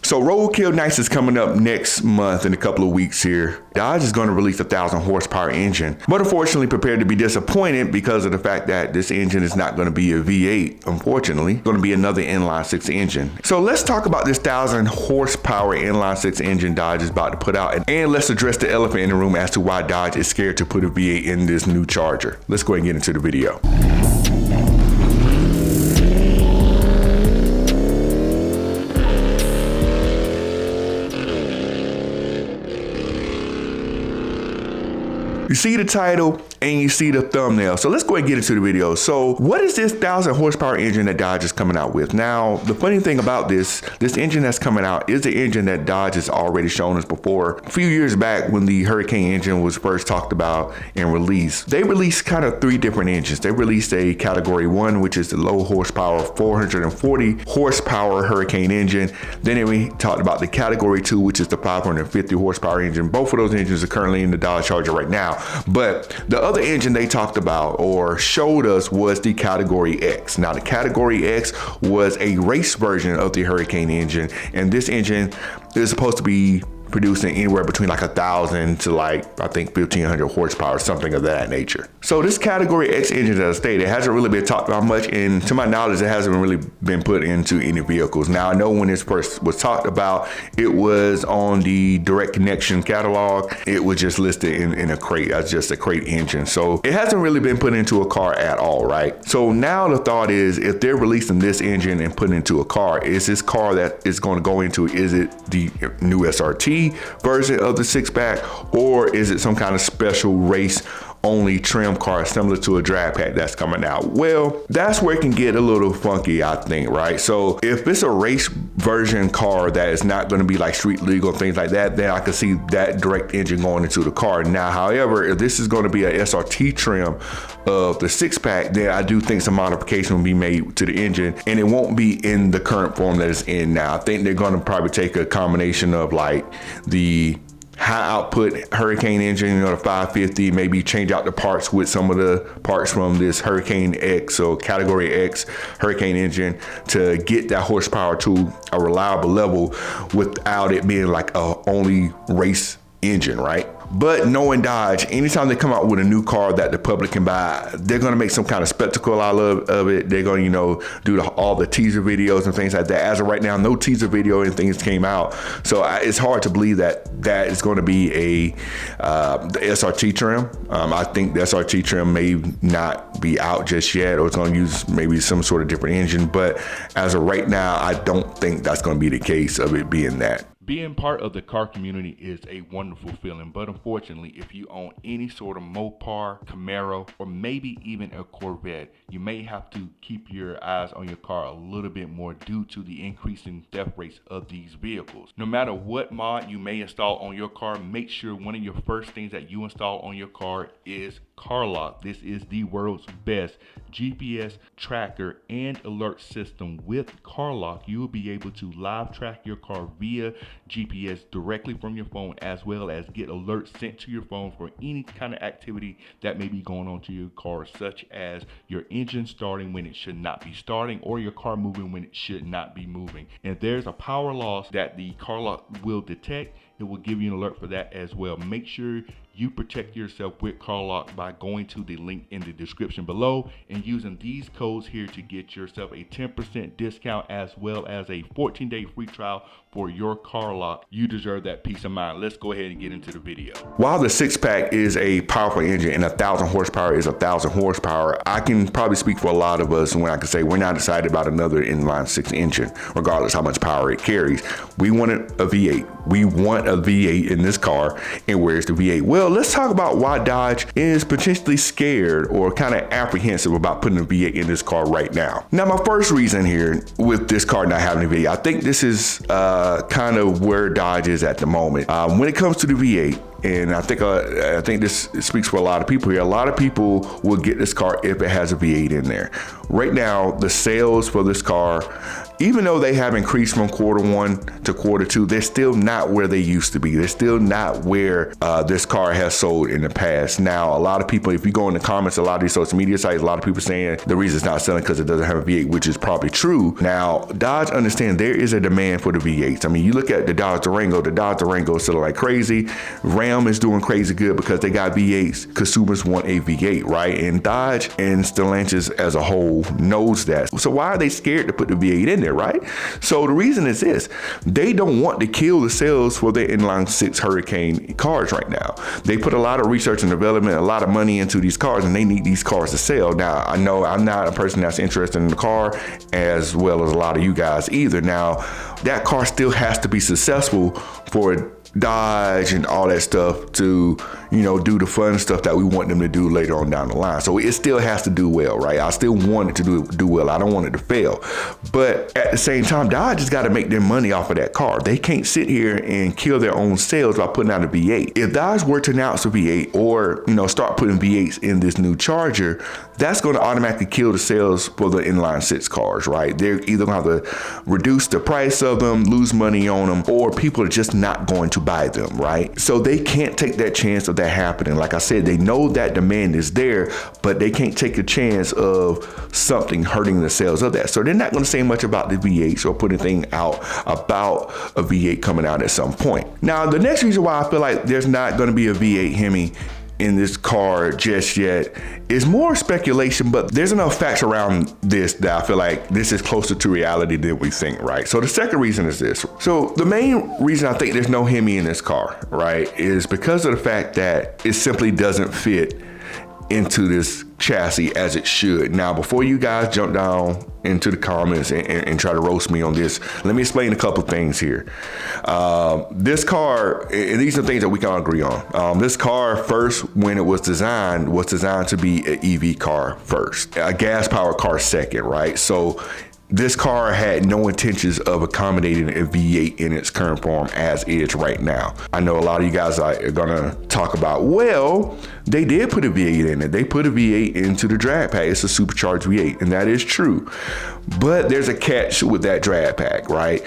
So Roadkill Nights is coming up next month in a couple of weeks here. Dodge is going to release a 1,000 horsepower engine, but unfortunately prepared to be disappointed because of the fact that this engine is not going to be a V8, unfortunately. It's going to be another inline-six engine. So let's talk about this 1,000 horsepower inline-six engine Dodge is about to put out, and let's address the elephant in the room as to why Dodge is scared to put a V8 in this new Charger. Let's go ahead and get into the video. You see the title and you see the thumbnail. So let's go ahead and get into the video. So what is this 1,000 horsepower engine that Dodge is coming out with? Now, the funny thing about this engine that's coming out is the engine that Dodge has already shown us before. A few years back when the Hurricane engine was first talked about and released, they released kind of 3 different engines. They released a category 1, which is the low horsepower 440 horsepower Hurricane engine. Then we talked about the category 2, which is the 550 horsepower engine. Both of those engines are currently in the Dodge Charger right now. But the other engine they talked about or showed us was the Category X. Now the Category X was a race version of the Hurricane engine, and this engine is supposed to be producing anywhere between like 1,000 to like, I think 1,500 horsepower, something of that nature. So this Category X engine, as I stated, hasn't really been talked about much, and to my knowledge, it hasn't really been put into any vehicles. Now I know when this first was talked about, it was on the Direct Connection catalog. It was just listed in a crate as just a crate engine. So it hasn't really been put into a car at all, right? So now the thought is, if they're releasing this engine and putting it into a car, is this car that is going to go into, is it the new SRT version of the 6-pack, or is it some kind of special race only trim car similar to a drag pack that's coming out? Well, that's where it can get a little funky, I think, right? So if it's a race version car that is not going to be like street legal and things like that, then I can see that direct engine going into the car. Now, however, if this is going to be a SRT trim of the 6-pack, then I do think some modification will be made to the engine, and it won't be in the current form that it's in now. I think they're going to probably take a combination of like the high output Hurricane engine, you know, the 550, maybe change out the parts with some of the parts from this Hurricane X or Category X Hurricane engine to get that horsepower to a reliable level without it being like a only race engine, right? But knowing Dodge, anytime they come out with a new car that the public can buy, they're going to make some kind of spectacle out of it. They're going to, you know, do all the teaser videos and things like that. As of right now, no teaser video and things came out. So it's hard to believe that that is going to be the SRT trim. I think the SRT trim may not be out just yet, or it's going to use maybe some sort of different engine. But as of right now, I don't think that's going to be the case of it being that. Being part of the car community is a wonderful feeling, but unfortunately, if you own any sort of Mopar, Camaro, or maybe even a Corvette, you may have to keep your eyes on your car a little bit more due to the increasing theft rates of these vehicles. No matter what mod you may install on your car, make sure one of your first things that you install on your car is Car Lock. This is the world's best GPS tracker and alert system. With Car Lock, you will be able to live track your car via GPS directly from your phone, as well as get alerts sent to your phone for any kind of activity that may be going on to your car, such as your engine starting when it should not be starting, or your car moving when it should not be moving. And if there's a power loss that the Car Lock will detect, it will give you an alert for that as well. Make sure you protect yourself with Car Lock by going to the link in the description below and using these codes here to get yourself a 10% discount, as well as a 14-day free trial for your Car Lock. You deserve that peace of mind. Let's go ahead and get into the video. While the 6-pack is a powerful engine and 1,000 horsepower is 1,000 horsepower, I can probably speak for a lot of us when I can say we're not excited about another inline-six engine, regardless how much power it carries. We wanted a V8. We want a V8 in this car, and where's the V8? Well, let's talk about why Dodge is potentially scared or kind of apprehensive about putting a V8 in this car right now. Now, my first reason here with this car not having a V8, I think this is kind of where Dodge is at the moment. When it comes to the V8, and I think this speaks for a lot of people here. A lot of people will get this car if it has a V8 in there. Right now, the sales for this car even though they have increased from Q1 to Q2, they're still not where they used to be. They're still not where this car has sold in the past. Now, a lot of people, if you go in the comments, a lot of these social media sites, a lot of people saying the reason it's not selling because it doesn't have a V8, which is probably true. Now, Dodge understand there is a demand for the V8s. I mean, you look at the Dodge Durango is selling like crazy. Ram is doing crazy good because they got V8s. Consumers want a V8, right? And Dodge and Stellantis as a whole knows that. So why are they scared to put the V8 in there, right? So the reason is this: they don't want to kill the sales for their inline-six Hurricane cars right now. They put a lot of research and development, a lot of money into these cars, and they need these cars to sell. Now, I know I'm not a person that's interested in the car as well as a lot of you guys either. Now, that car still has to be successful for Dodge and all that stuff to, you know, do the fun stuff that we want them to do later on down the line. So it still has to do well, right? I still want it to do well. I don't want it to fail. But at the same time, Dodge has got to make their money off of that car. They can't sit here and kill their own sales by putting out a V8. If Dodge were to announce a V8 or, you know, start putting V8s in this new Charger, that's going to automatically kill the sales for the inline-six cars, right? They're either going to have to reduce the price of them, lose money on them, or people are just not going to buy them, right? So they can't take that chance of that happening. Like I said, they know that demand is there, but they can't take a chance of something hurting the sales of that. So they're not going to say much about the V8s or put anything out about a V8 coming out at some point. Now, the next reason why I feel like there's not going to be a V8 Hemi in this car just yet is more speculation, but there's enough facts around this that I feel like this is closer to reality than we think, right? So the second reason is this. So the main reason I think there's no Hemi in this car, right, is because of the fact that it simply doesn't fit into this chassis as it should. Now, before you guys jump down into the comments and try to roast me on this, let me explain a couple things here. This car, and these are things that we can all agree on. This car first, when it was designed to be an EV car first, a gas-powered car second, right? So this car had no intentions of accommodating a V8 in its current form as is right now. I know a lot of you guys are gonna talk about, well, they did put a V8 in it. They put a V8 into the drag pack. It's a supercharged V8, and that is true. But there's a catch with that drag pack, right?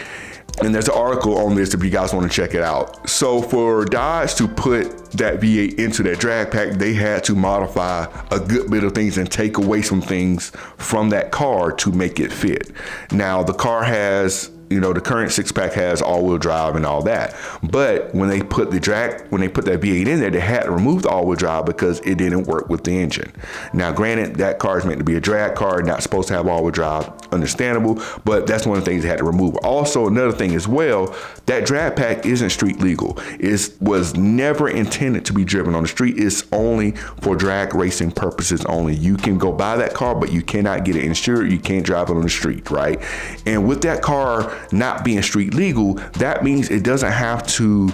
And there's an article on this if you guys want to check it out. So for Dodge to put that V8 into that drag pack, they had to modify a good bit of things and take away some things from that car to make it fit. Now, the car has, you know, the current six pack has all-wheel drive and all that. But when they put that V8 in there, they had to remove the all-wheel drive because it didn't work with the engine. Now, granted, that car is meant to be a drag car, not supposed to have all-wheel drive, understandable, but that's one of the things they had to remove. Also, another thing as well, that drag pack isn't street legal. It was never intended to be driven on the street. It's only for drag racing purposes only. You can go buy that car, but you cannot get it insured. You can't drive it on the street, right? And with that car not being street legal, that means it doesn't have to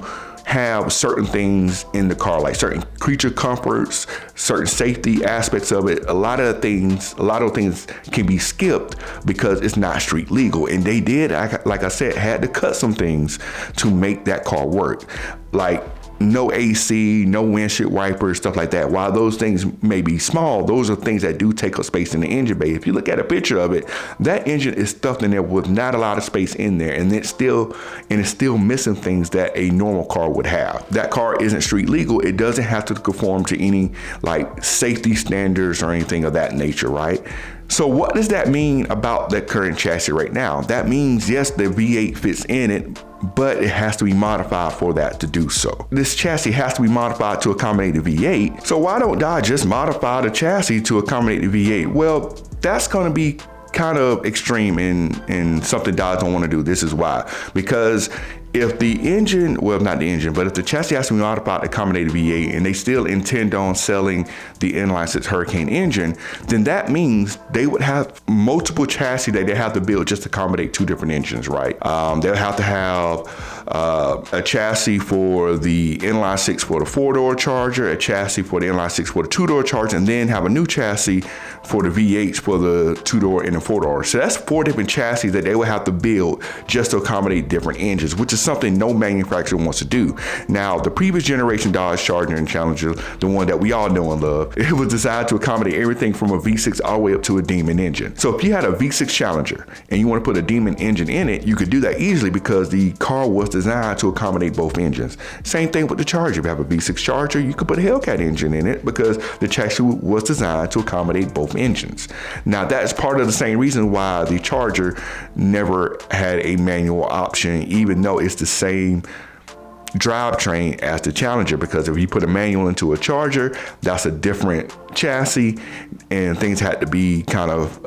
have certain things in the car, like certain creature comforts, certain safety aspects of it. A lot of things can be skipped because it's not street legal. And they did, like I said, had to cut some things to make that car work. Like no AC, no windshield wipers, stuff like that. While those things may be small, those are things that do take up space in the engine bay. If you look at a picture of it, that engine is stuffed in there with not a lot of space in there, and it's still missing things that a normal car would have. That car isn't street legal. It doesn't have to conform to any like safety standards or anything of that nature, right? So what does that mean about that current chassis right now? That means, yes, the V8 fits in it, but it has to be modified for that to do so. This chassis has to be modified to accommodate the V8. So why don't Dodge just modify the chassis to accommodate the V8? Well, that's going to be kind of extreme and something Dodge don't want to do. This is why. Because if the engine, well, not the engine, but if the chassis has to be modified to accommodate a V8 and they still intend on selling the inline-six Hurricane engine, then that means they would have multiple chassis that they have to build just to accommodate two different engines, right? They'll have to have a chassis for the inline-six for the 4-door Charger, a chassis for the inline-six for the 2-door Charger, and then have a new chassis for the V8s for the 2-door and the 4-door. So that's 4 different chassis that they would have to build just to accommodate different engines, which is something no manufacturer wants to do. Now, the previous generation Dodge Charger and Challenger, the one that we all know and love, it was designed to accommodate everything from a V6 all the way up to a Demon engine. So if you had a V6 Challenger and you want to put a Demon engine in it, you could do that easily because the car was designed to accommodate both engines. Same thing with the Charger. If you have a V6 Charger, you could put a Hellcat engine in it because the chassis was designed to accommodate both engines. Now, that's part of the same reason why the Charger never had a manual option, even though it's the same drivetrain as the Challenger, because if you put a manual into a Charger, that's a different chassis and things had to be kind of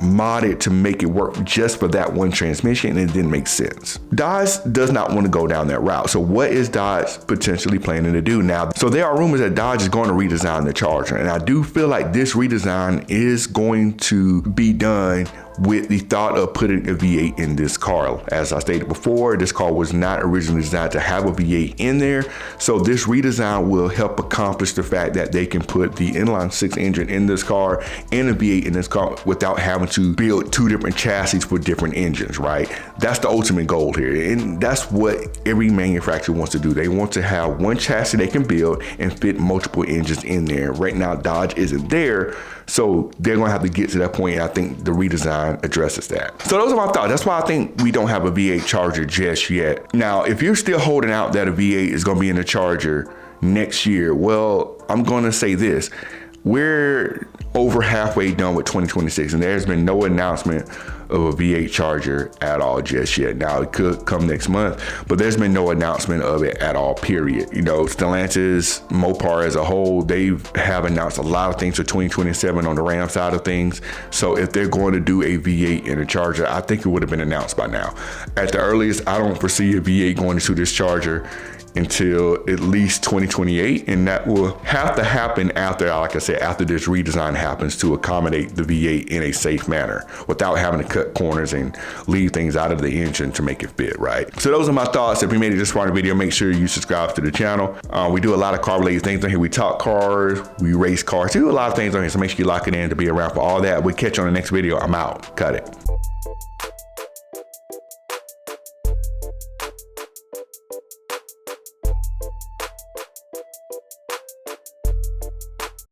modded to make it work just for that one transmission, and it didn't make sense. Dodge does not want to go down that route. So what is Dodge potentially planning to do now? So there are rumors that Dodge is going to redesign the Charger, and I do feel like this redesign is going to be done with the thought of putting a V8 in this car. As I stated before, this car was not originally designed to have a V8 in there. So this redesign will help accomplish the fact that they can put the inline-six engine in this car and a V8 in this car without having to build 2 different chassis for different engines, right? That's the ultimate goal here. And that's what every manufacturer wants to do. They want to have one chassis they can build and fit multiple engines in there. Right now, Dodge isn't there. So they're gonna have to get to that point, and I think the redesign addresses that. So those are my thoughts. That's why I think we don't have a V8 Charger just yet. Now, if you're still holding out that a V8 is gonna be in the Charger next year, well, I'm gonna say this. We're over halfway done with 2026, and there's been no announcement of a V8 Charger at all just yet. Now, it could come next month, but there's been no announcement of it at all, period. You know, Stellantis, Mopar as a whole, they have announced a lot of things for 2027 on the Ram side of things. So if they're going to do a V8 in a Charger, I think it would have been announced by now. At the earliest, I don't foresee a V8 going into this Charger until at least 2028, and that will have to happen after, like I said, after this redesign happens to accommodate the V8 in a safe manner without having to cut corners and leave things out of the engine to make it fit, right? So those are my thoughts. If you made it this far in the video, make sure you subscribe to the channel. We do a lot of car related things on here. We talk cars, we race cars, we do a lot of things on here, so make sure you lock it in to be around for all that. We'll catch you on the next video. I'm out. Cut it.